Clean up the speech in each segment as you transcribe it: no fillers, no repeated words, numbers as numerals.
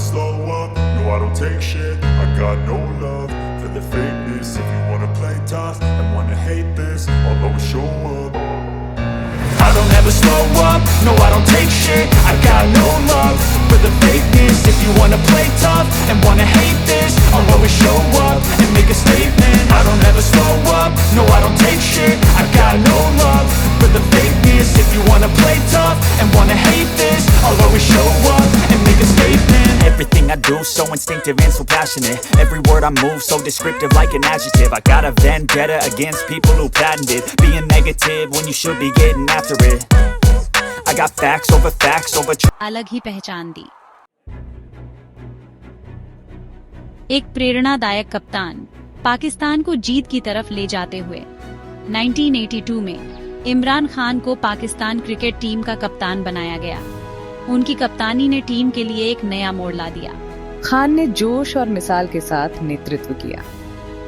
slow up, no I don't take shit. I got no love for the fakeness. If you wanna play tough and wanna hate this, I'll always show up. I don't ever slow up, no I don't take shit. I got no love for the fakeness. If you wanna play tough and wanna hate this, I'll always show up and make a statement. I don't ever slow up, no I don't take shit. I got no love for the fakeness. If you wanna play tough and wanna hate this, I'll always show up and make a statement. Everything I do so instinctive and so passionate. Every word I move so descriptive like an adjective. I got a vendetta against people who patented being negative when you should be getting after it. I got facts over अलग ही पहचान दी। एक प्रेरणादायक कप्तान पाकिस्तान को जीत की तरफ ले जाते हुए 1982 में इमरान खान को पाकिस्तान क्रिकेट टीम का कप्तान बनाया गया। उनकी कप्तानी ने टीम के लिए एक नया मोड़ ला दिया। खान ने जोश और मिसाल के साथ नेतृत्व किया।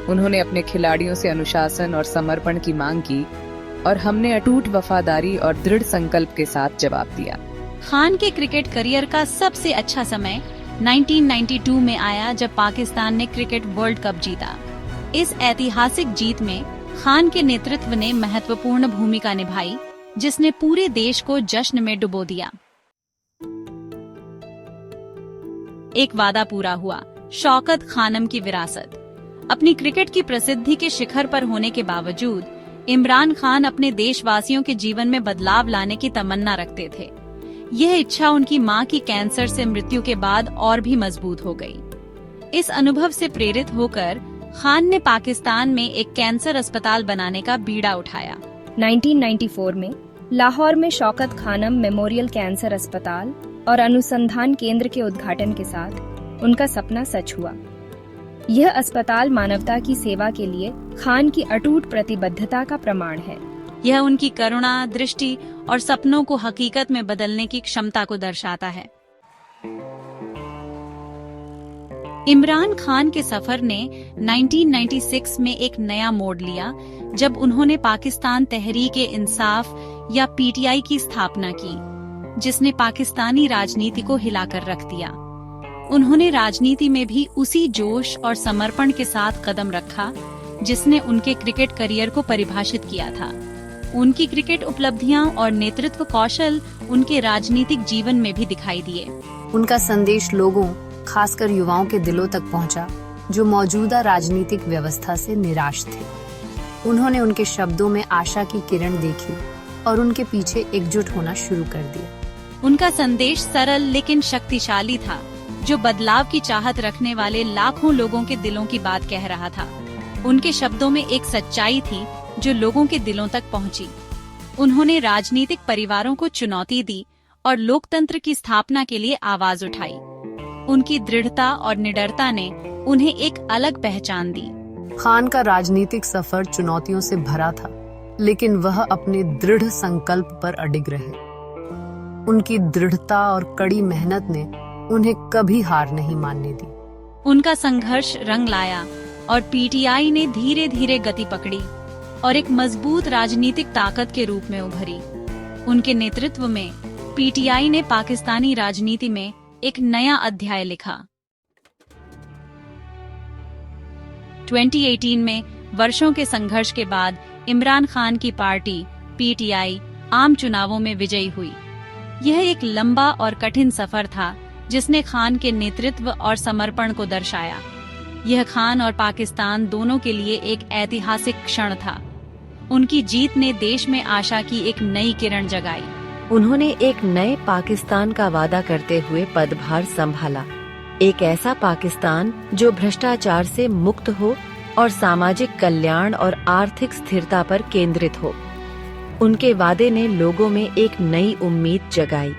उन्होंने अपने खिलाड़ियों से अनुशासन और समर्पण की मांग की और हमने अटूट वफादारी और दृढ़ संकल्प के साथ जवाब दिया। खान के क्रिकेट करियर का सबसे अच्छा समय 1992 में आया जब पाकिस्तान ने क्रिकेट वर्ल्ड कप जीता। इस ऐतिहासिक जीत में खान के नेतृत्व ने महत्वपूर्ण भूमिका निभाई, जिसने पूरे देश को जश्न में डुबो दिया। एक वादा पूरा हुआ, शौकत खानम की विरासत। अपनी क्रिकेट की प्रसिद्धि के शिखर पर होने के बावजूद इमरान खान अपने देशवासियों के जीवन में बदलाव लाने की तमन्ना रखते थे। यह इच्छा उनकी मां की कैंसर से मृत्यु के बाद और भी मजबूत हो गई। इस अनुभव से प्रेरित होकर खान ने पाकिस्तान में एक कैंसर अस्पताल बनाने का बीड़ा उठाया। 1994 में लाहौर में शौकत खानम मेमोरियल कैंसर अस्पताल और अनुसंधान केंद्र के उद्घाटन के साथ उनका सपना सच हुआ। यह अस्पताल मानवता की सेवा के लिए खान की अटूट प्रतिबद्धता का प्रमाण है। यह उनकी करुणा, दृष्टि और सपनों को हकीकत में बदलने की क्षमता को दर्शाता है। इमरान खान के सफर ने 1996 में एक नया मोड़ लिया जब उन्होंने पाकिस्तान तहरीक-ए-इंसाफ या पीटीआई की स्थापना की, जिसने पाकिस्तानी राजनीति को हिलाकर रख दिया। उन्होंने राजनीति में भी उसी जोश और समर्पण के साथ कदम रखा जिसने उनके क्रिकेट करियर को परिभाषित किया था। उनकी क्रिकेट उपलब्धियां और नेतृत्व कौशल उनके राजनीतिक जीवन में भी दिखाई दिए। उनका संदेश लोगों, खासकर युवाओं के दिलों तक पहुंचा, जो मौजूदा राजनीतिक व्यवस्था से निराश थे। उन्होंने उनके शब्दों में आशा की किरण देखी और उनके पीछे एकजुट होना शुरू कर दिया। उनका संदेश सरल लेकिन शक्तिशाली था, जो बदलाव की चाहत रखने वाले लाखों लोगों के दिलों की बात कह रहा था। उनके शब्दों में एक सच्चाई थी जो लोगों के दिलों तक पहुंची। उन्होंने राजनीतिक परिवारों को चुनौती दी और लोकतंत्र की स्थापना के लिए आवाज उठाई। उनकी दृढ़ता और निडरता ने उन्हें एक अलग पहचान दी। खान का राजनीतिक सफर चुनौतियों से भरा था, लेकिन वह अपने दृढ़ संकल्प पर अडिग रहे। उनकी दृढ़ता और कड़ी मेहनत ने उन्हें कभी हार नहीं मानने दी। उनका संघर्ष रंग लाया और पीटीआई ने धीरे धीरे गति पकड़ी और एक मजबूत राजनीतिक ताकत के रूप में उभरी। उनके नेतृत्व में पीटीआई ने पाकिस्तानी राजनीति में एक नया अध्याय लिखा। 2018 में वर्षों के संघर्ष के बाद इमरान खान की पार्टी पीटीआई आम चुनावों में विजयी हुई। यह एक लंबा और कठिन सफर था जिसने खान के नेतृत्व और समर्पण को दर्शाया। यह खान और पाकिस्तान दोनों के लिए एक ऐतिहासिक क्षण था। उनकी जीत ने देश में आशा की एक नई किरण जगाई। उन्होंने एक नए पाकिस्तान का वादा करते हुए पदभार संभाला, एक ऐसा पाकिस्तान जो भ्रष्टाचार से मुक्त हो और सामाजिक कल्याण और आर्थिक स्थिरता पर केंद्रित हो। उनके वादे ने लोगों में एक नई उम्मीद जगाई।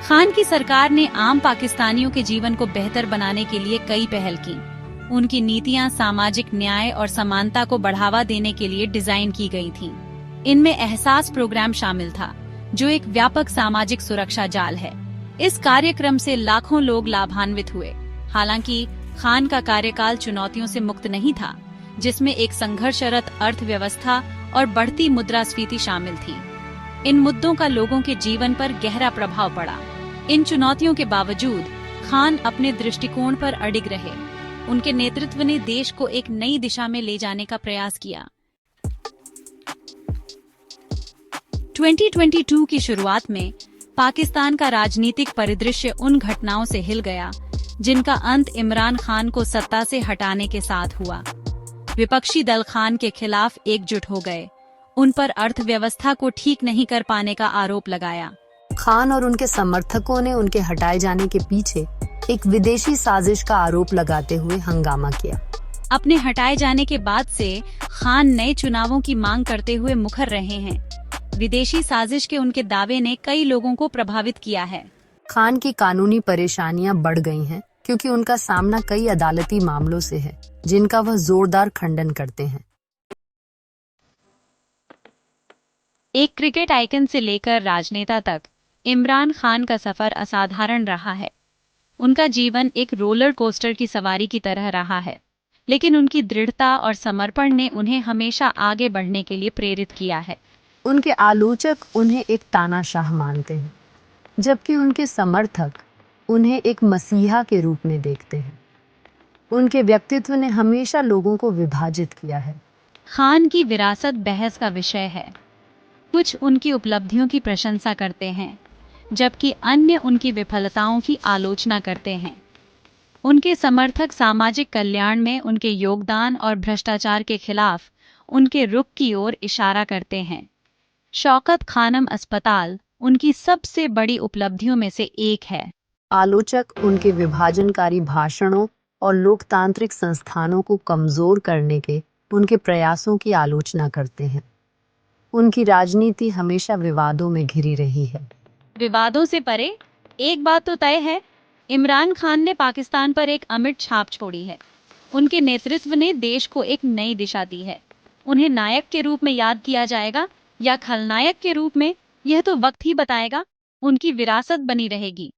खान की सरकार ने आम पाकिस्तानियों के जीवन को बेहतर बनाने के लिए कई पहल की। उनकी नीतियां सामाजिक न्याय और समानता को बढ़ावा देने के लिए डिजाइन की गई थीं। इनमें एहसास प्रोग्राम शामिल था, जो एक व्यापक सामाजिक सुरक्षा जाल है। इस कार्यक्रम से लाखों लोग लाभान्वित हुए। हालांकि खान का कार्यकाल चुनौतियों से मुक्त नहीं था, जिसमें एक संघर्षरत अर्थव्यवस्था और बढ़ती मुद्रास्फीति शामिल थी। इन मुद्दों का लोगों के जीवन पर गहरा प्रभाव पड़ा। इन चुनौतियों के बावजूद खान अपने दृष्टिकोण पर अडिग रहे। उनके नेतृत्व ने देश को एक नई दिशा में ले जाने का प्रयास किया। 2022 की शुरुआत में पाकिस्तान का राजनीतिक परिदृश्य उन घटनाओं से हिल गया जिनका अंत इमरान खान को सत्ता से हटाने के साथ हुआ। विपक्षी दल खान के खिलाफ एकजुट हो गए। उन पर अर्थव्यवस्था को ठीक नहीं कर पाने का आरोप लगाया। खान और उनके समर्थकों ने उनके हटाए जाने के पीछे एक विदेशी साजिश का आरोप लगाते हुए हंगामा किया। अपने हटाए जाने के बाद से खान नए चुनावों की मांग करते हुए मुखर रहे हैं। विदेशी साजिश के उनके दावे ने कई लोगों को प्रभावित किया है। खान की कानूनी परेशानियां बढ़ गई हैं क्योंकि उनका सामना कई अदालती मामलों से है जिनका वह जोरदार खंडन करते हैं। एक क्रिकेट आइकन से लेकर राजनेता तक इमरान खान का सफर असाधारण रहा है। उनका जीवन एक रोलर कोस्टर की सवारी की तरह रहा है, लेकिन उनकी दृढ़ता और समर्पण ने उन्हें हमेशा आगे बढ़ने के लिए प्रेरित किया है। उनके आलोचक उन्हें एक तानाशाह मानते हैं, जबकि उनके समर्थक उन्हें एक मसीहा के रूप में देखते हैं। उनके व्यक्तित्व ने हमेशा लोगों को विभाजित किया है। खान की विरासत बहस का विषय है। कुछ उनकी उपलब्धियों की प्रशंसा करते हैं, जबकि अन्य उनकी विफलताओं की आलोचना करते हैं। उनके समर्थक सामाजिक कल्याण में उनके योगदान और भ्रष्टाचार के खिलाफ उनके रुख की ओर इशारा करते हैं। शौकत खानम अस्पताल उनकी सबसे बड़ी उपलब्धियों में से एक है। आलोचक उनके विभाजनकारी भाषणों और लोकतांत्रिक संस्थानों को कमजोर करने के उनके प्रयासों की आलोचना करते हैं। उनकी राजनीति हमेशा विवादों में घिरी रही है। विवादों से परे एक बात तो तय है, इमरान खान ने पाकिस्तान पर एक अमिट छाप छोड़ी है। उनके नेतृत्व ने देश को एक नई दिशा दी है। उन्हें नायक के रूप में याद किया जाएगा या खलनायक के रूप में, यह तो वक्त ही बताएगा। उनकी विरासत बनी रहेगी।